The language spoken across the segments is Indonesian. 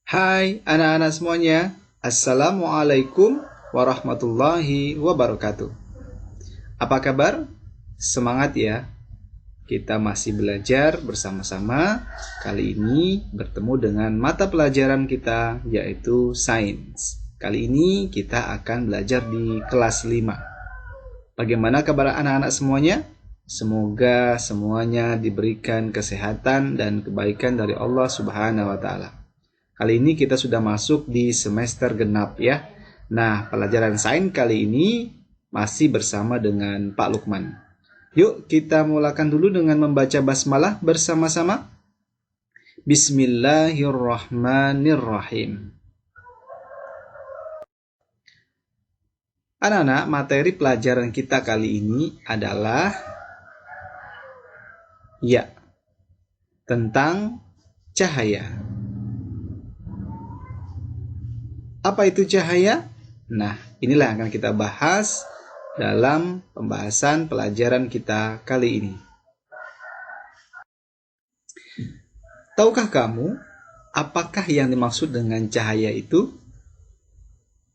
Hai anak-anak semuanya, Assalamualaikum warahmatullahi wabarakatuh. Apa kabar? Semangat ya, kita masih belajar bersama-sama. Kali ini bertemu dengan mata pelajaran kita yaitu sains. Kali ini kita akan belajar di kelas 5. Bagaimana kabar anak-anak semuanya? Semoga semuanya diberikan kesehatan dan kebaikan dari Allah Subhanahu wa Ta'ala. Kali ini kita sudah masuk di semester genap ya. Nah, pelajaran sains kali ini masih bersama dengan Pak Lukman. Yuk kita mulakan dulu dengan membaca basmalah bersama-sama. Bismillahirrahmanirrahim. Anak-anak, materi pelajaran kita kali ini adalah tentang cahaya. Apa itu cahaya? Nah, inilah yang akan kita bahas dalam pembahasan pelajaran kita kali ini. Tahukah kamu apakah yang dimaksud dengan cahaya itu?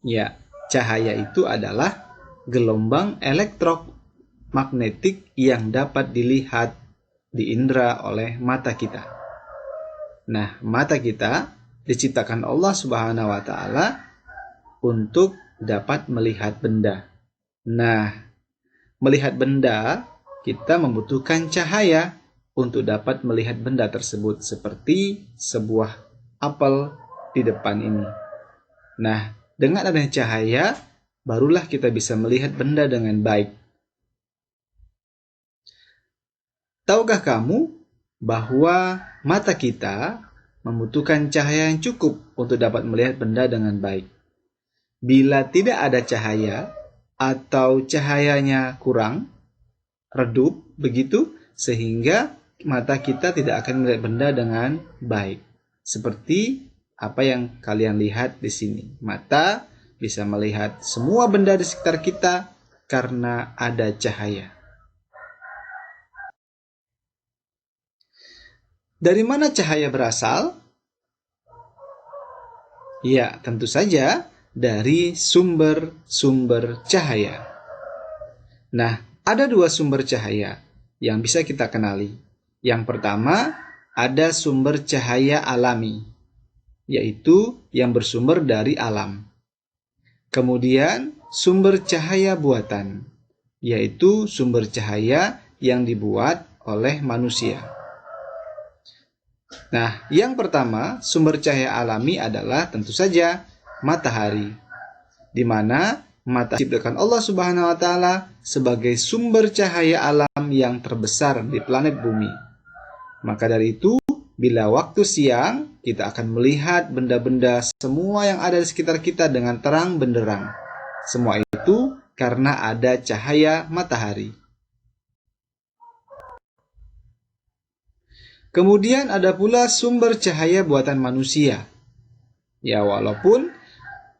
Ya, cahaya itu adalah gelombang elektromagnetik yang dapat dilihat di indera oleh mata kita. Nah, mata kita diciptakan Allah Subhanahu wa Ta'ala untuk dapat melihat benda. Nah, melihat benda, kita membutuhkan cahaya untuk dapat melihat benda tersebut, seperti sebuah apel di depan ini. Nah, dengan adanya cahaya, barulah kita bisa melihat benda dengan baik. Tahukah kamu bahwa mata kita membutuhkan cahaya yang cukup untuk dapat melihat benda dengan baik? Bila tidak ada cahaya atau cahayanya kurang, redup begitu, sehingga mata kita tidak akan melihat benda dengan baik. Seperti apa yang kalian lihat di sini. Mata bisa melihat semua benda di sekitar kita karena ada cahaya. Dari mana cahaya berasal? Ya, tentu saja dari sumber-sumber cahaya. Nah, ada dua sumber cahaya yang bisa kita kenali. Yang pertama, ada sumber cahaya alami, yaitu yang bersumber dari alam. Kemudian, sumber cahaya buatan, yaitu sumber cahaya yang dibuat oleh manusia. Nah, yang pertama, sumber cahaya alami adalah tentu saja matahari, di mana matahari diciptakan Allah Subhanahu wa Ta'ala sebagai sumber cahaya alam yang terbesar di planet bumi. Maka dari itu, bila waktu siang, kita akan melihat benda-benda semua yang ada di sekitar kita dengan terang benderang. Semua itu karena ada cahaya matahari. Kemudian ada pula sumber cahaya buatan manusia. Ya, walaupun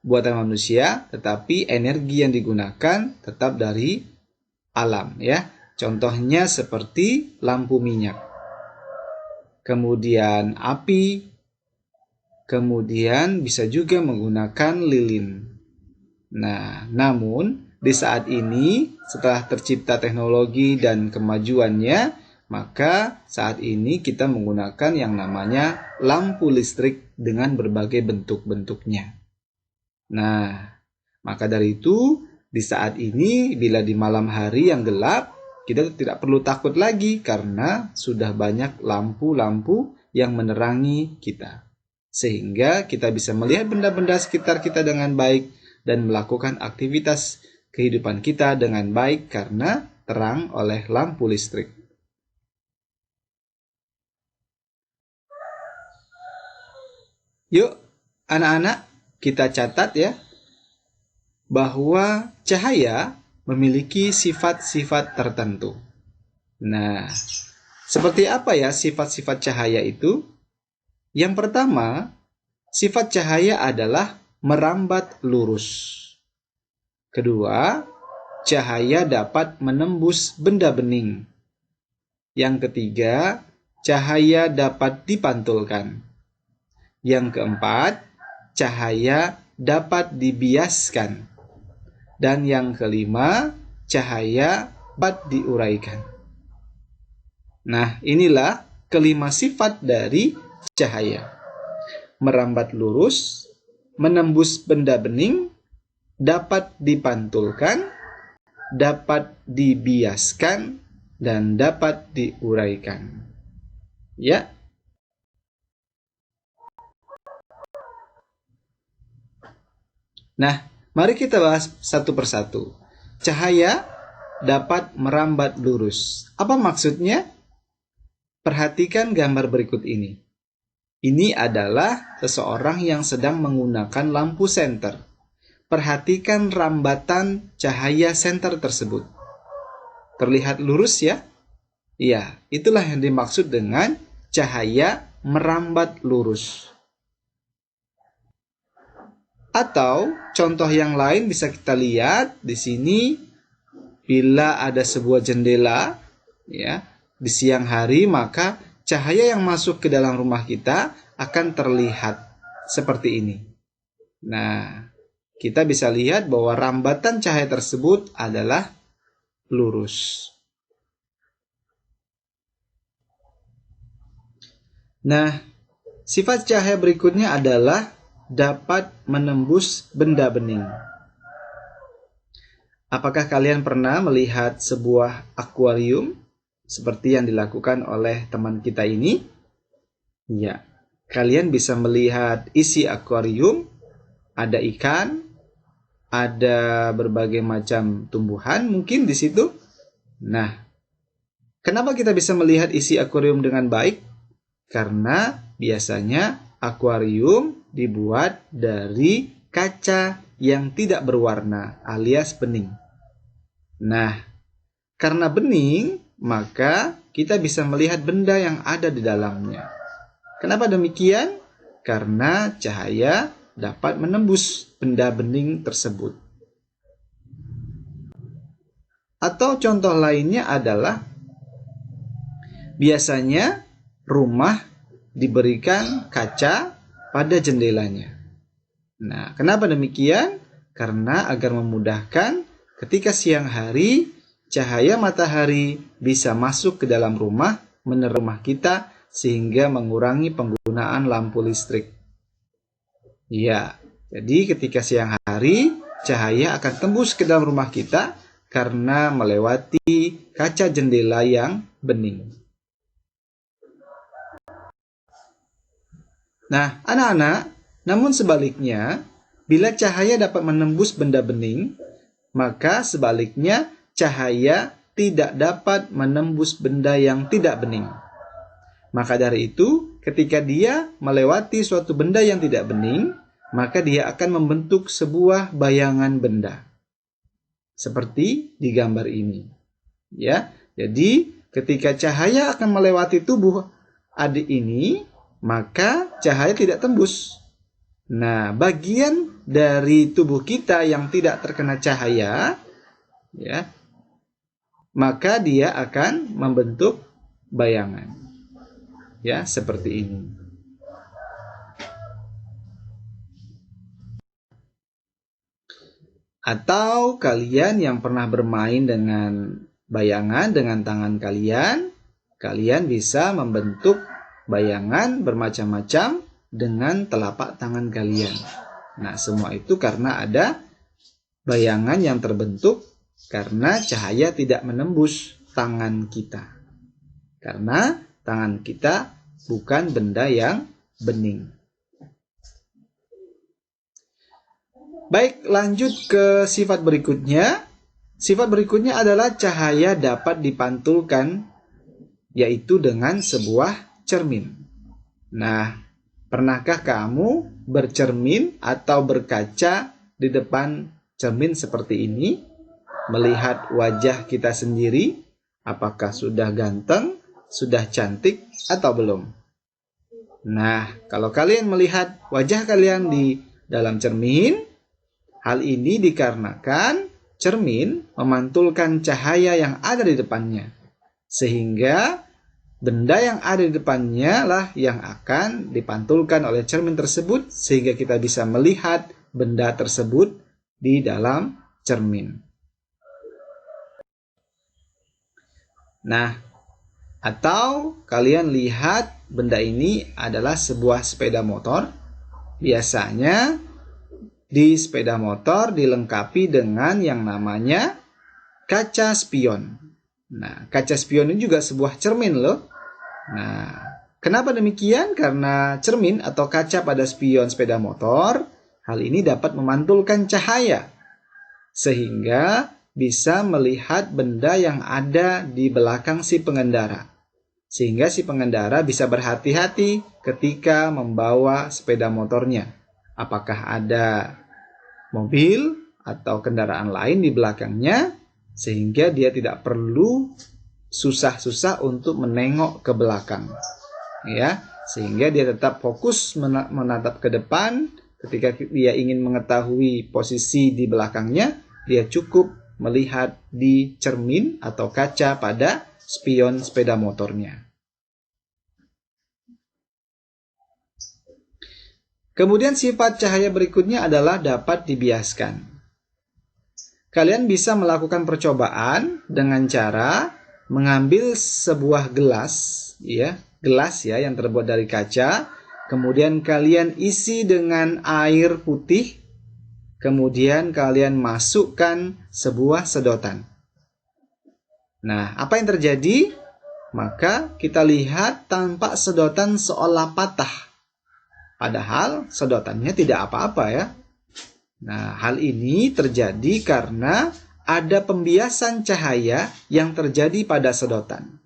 buatan manusia, tetapi energi yang digunakan tetap dari alam ya. Contohnya seperti lampu minyak. Kemudian api, kemudian bisa juga menggunakan lilin. Nah, namun di saat ini setelah tercipta teknologi dan kemajuannya, maka saat ini kita menggunakan yang namanya lampu listrik dengan berbagai bentuk-bentuknya. Nah, maka dari itu di saat ini bila di malam hari yang gelap, kita tidak perlu takut lagi karena sudah banyak lampu-lampu yang menerangi kita. Sehingga kita bisa melihat benda-benda sekitar kita dengan baik dan melakukan aktivitas kehidupan kita dengan baik karena terang oleh lampu listrik. Yuk, anak-anak, kita catat ya, bahwa cahaya memiliki sifat-sifat tertentu. Nah, seperti apa ya sifat-sifat cahaya itu? Yang pertama, sifat cahaya adalah merambat lurus. Kedua, cahaya dapat menembus benda bening. Yang ketiga, cahaya dapat dipantulkan. Yang keempat, cahaya dapat dibiaskan. Dan yang kelima, cahaya dapat diuraikan. Nah, inilah kelima sifat dari cahaya. Merambat lurus, menembus benda bening, dapat dipantulkan, dapat dibiaskan, dan dapat diuraikan. Ya. Nah, mari kita bahas satu persatu. Cahaya dapat merambat lurus. Apa maksudnya? Perhatikan gambar berikut ini. Ini adalah seseorang yang sedang menggunakan lampu senter. Perhatikan rambatan cahaya senter tersebut. Terlihat lurus ya? Iya, itulah yang dimaksud dengan cahaya merambat lurus. Atau contoh yang lain bisa kita lihat di sini, bila ada sebuah jendela ya, di siang hari, maka cahaya yang masuk ke dalam rumah kita akan terlihat seperti ini. Nah, kita bisa lihat bahwa rambatan cahaya tersebut adalah lurus. Nah, sifat cahaya berikutnya adalah dapat menembus benda bening. Apakah kalian pernah melihat sebuah akuarium seperti yang dilakukan oleh teman kita ini? Ya, kalian bisa melihat isi akuarium, ada ikan, ada berbagai macam tumbuhan mungkin di situ. Nah, kenapa kita bisa melihat isi akuarium dengan baik? Karena biasanya akuarium dibuat dari kaca yang tidak berwarna alias bening. Nah, karena bening, maka kita bisa melihat benda yang ada di dalamnya. Kenapa demikian? Karena cahaya dapat menembus benda bening tersebut. Atau contoh lainnya adalah biasanya rumah diberikan kaca pada jendelanya. Nah, kenapa demikian? Karena agar memudahkan ketika siang hari, cahaya matahari bisa masuk ke dalam rumah, menerangi rumah kita, sehingga mengurangi penggunaan lampu listrik. Ya, jadi ketika siang hari, cahaya akan tembus ke dalam rumah kita karena melewati kaca jendela yang bening. Nah, anak-anak, namun sebaliknya, bila cahaya dapat menembus benda bening, maka sebaliknya cahaya tidak dapat menembus benda yang tidak bening. Maka dari itu, ketika dia melewati suatu benda yang tidak bening, maka dia akan membentuk sebuah bayangan benda. Seperti di gambar ini. Ya, jadi ketika cahaya akan melewati tubuh adik ini, maka cahaya tidak tembus. Nah, bagian dari tubuh kita yang tidak terkena cahaya, ya, maka dia akan membentuk bayangan. Ya, seperti ini. Atau kalian yang pernah bermain dengan bayangan dengan tangan kalian, kalian bisa membentuk bayangan bermacam-macam dengan telapak tangan kalian. Nah, semua itu karena ada bayangan yang terbentuk karena cahaya tidak menembus tangan kita. Karena tangan kita bukan benda yang bening. Baik, lanjut ke sifat berikutnya. Sifat berikutnya adalah cahaya dapat dipantulkan, yaitu dengan sebuah cermin. Nah, pernahkah kamu bercermin atau berkaca di depan cermin seperti ini? Melihat wajah kita sendiri, apakah sudah ganteng, sudah cantik, atau belum? Nah, kalau kalian melihat wajah kalian di dalam cermin, hal ini dikarenakan cermin memantulkan cahaya yang ada di depannya. Sehingga benda yang ada di depannya lah yang akan dipantulkan oleh cermin tersebut sehingga kita bisa melihat benda tersebut di dalam cermin. Nah, atau kalian lihat benda ini adalah sebuah sepeda motor. Biasanya di sepeda motor dilengkapi dengan yang namanya kaca spion. Nah, kaca spion ini juga sebuah cermin loh. Nah, kenapa demikian? Karena cermin atau kaca pada spion sepeda motor, hal ini dapat memantulkan cahaya sehingga bisa melihat benda yang ada di belakang si pengendara. Sehingga si pengendara bisa berhati-hati ketika membawa sepeda motornya. Apakah ada mobil atau kendaraan lain di belakangnya, sehingga dia tidak perlu susah-susah untuk menengok ke belakang. Ya, sehingga dia tetap fokus menatap ke depan. Ketika dia ingin mengetahui posisi di belakangnya, dia cukup melihat di cermin atau kaca pada spion sepeda motornya. Kemudian sifat cahaya berikutnya adalah dapat dibiaskan. Kalian bisa melakukan percobaan dengan cara mengambil sebuah gelas ya yang terbuat dari kaca, kemudian kalian isi dengan air putih, kemudian kalian masukkan sebuah sedotan. Nah, apa yang terjadi? Maka kita lihat tampak sedotan seolah patah. Padahal sedotannya tidak apa-apa ya. Nah, hal ini terjadi karena ada pembiasan cahaya yang terjadi pada sedotan.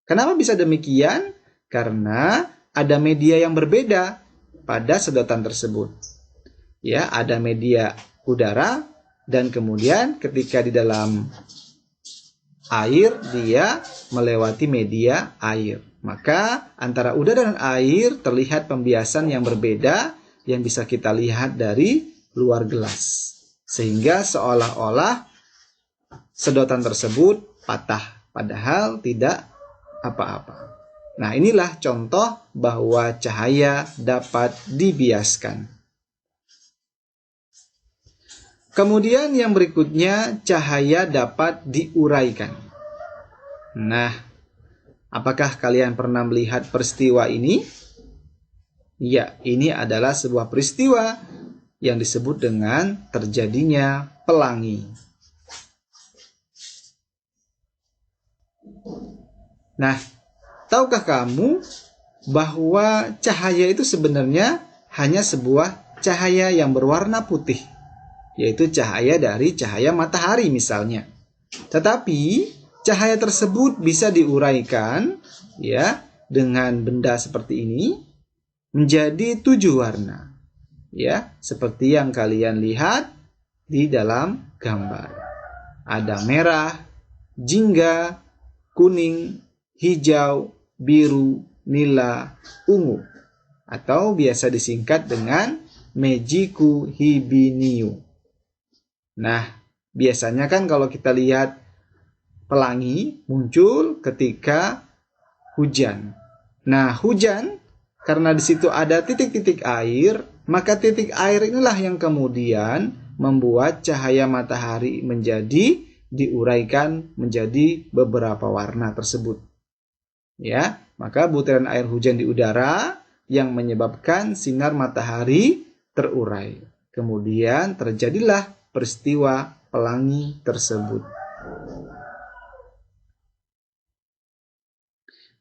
Kenapa bisa demikian? Karena ada media yang berbeda pada sedotan tersebut. Ya, ada media udara dan kemudian ketika di dalam air dia melewati media air. Maka antara udara dan air terlihat pembiasan yang berbeda yang bisa kita lihat dari luar gelas. Sehingga seolah-olah sedotan tersebut patah, padahal tidak apa-apa. Nah, inilah contoh bahwa cahaya dapat dibiaskan. Kemudian yang berikutnya, cahaya dapat diuraikan. Nah, apakah kalian pernah melihat peristiwa ini? Ya, ini adalah sebuah peristiwa yang disebut dengan terjadinya pelangi. Nah, tahukah kamu bahwa cahaya itu sebenarnya hanya sebuah cahaya yang berwarna putih, yaitu cahaya dari cahaya matahari misalnya. Tetapi cahaya tersebut bisa diuraikan ya dengan benda seperti ini menjadi 7 warna. Ya, seperti yang kalian lihat di dalam gambar. Ada merah, jingga, kuning, hijau, biru, nila, ungu, atau biasa disingkat dengan Mejiku Hibiniu. Nah, biasanya kan kalau kita lihat pelangi muncul ketika hujan. Nah, hujan karena di situ ada titik-titik air, maka titik air inilah yang kemudian membuat cahaya matahari menjadi diuraikan menjadi beberapa warna tersebut. Ya, maka butiran air hujan di udara yang menyebabkan sinar matahari terurai. Kemudian terjadilah peristiwa pelangi tersebut.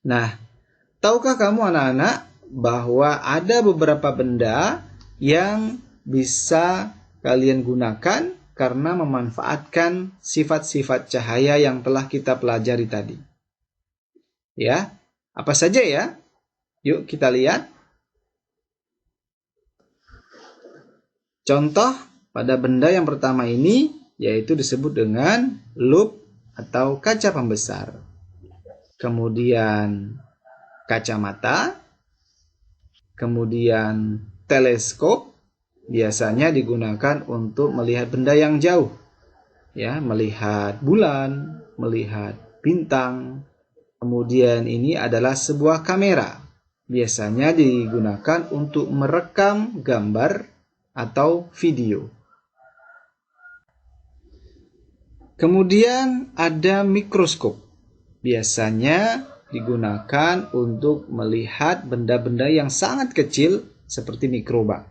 Nah, tahukah kamu anak-anak bahwa ada beberapa benda yang bisa kalian gunakan karena memanfaatkan sifat-sifat cahaya yang telah kita pelajari tadi. Ya, apa saja ya? Yuk kita lihat. Contoh pada benda yang pertama ini yaitu disebut dengan loop atau kaca pembesar. Kemudian kacamata, kemudian teleskop biasanya digunakan untuk melihat benda yang jauh. Ya, melihat bulan, melihat bintang, Kemudian ini adalah sebuah kamera. Biasanya digunakan untuk merekam gambar atau video. Kemudian ada mikroskop. Biasanya digunakan untuk melihat benda-benda yang sangat kecil seperti mikroba,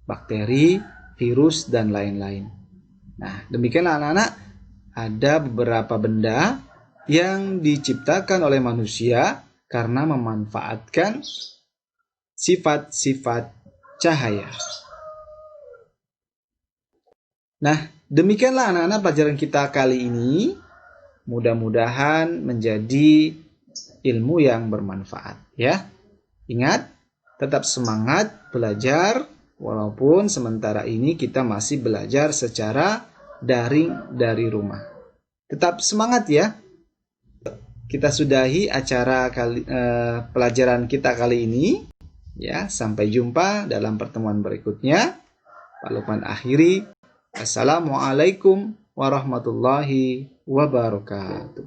bakteri, virus, dan lain-lain. Nah, demikianlah anak-anak, ada beberapa benda yang diciptakan oleh manusia karena memanfaatkan sifat-sifat cahaya. Nah, demikianlah anak-anak pelajaran kita kali ini. Mudah-mudahan menjadi ilmu yang bermanfaat ya. Ingat, tetap semangat belajar walaupun sementara ini kita masih belajar secara daring dari rumah. Tetap semangat ya. Kita sudahi acara pelajaran kita kali ini. Ya, sampai jumpa dalam pertemuan berikutnya. Pak Lukman akhiri. Assalamualaikum warahmatullahi wabarakatuh.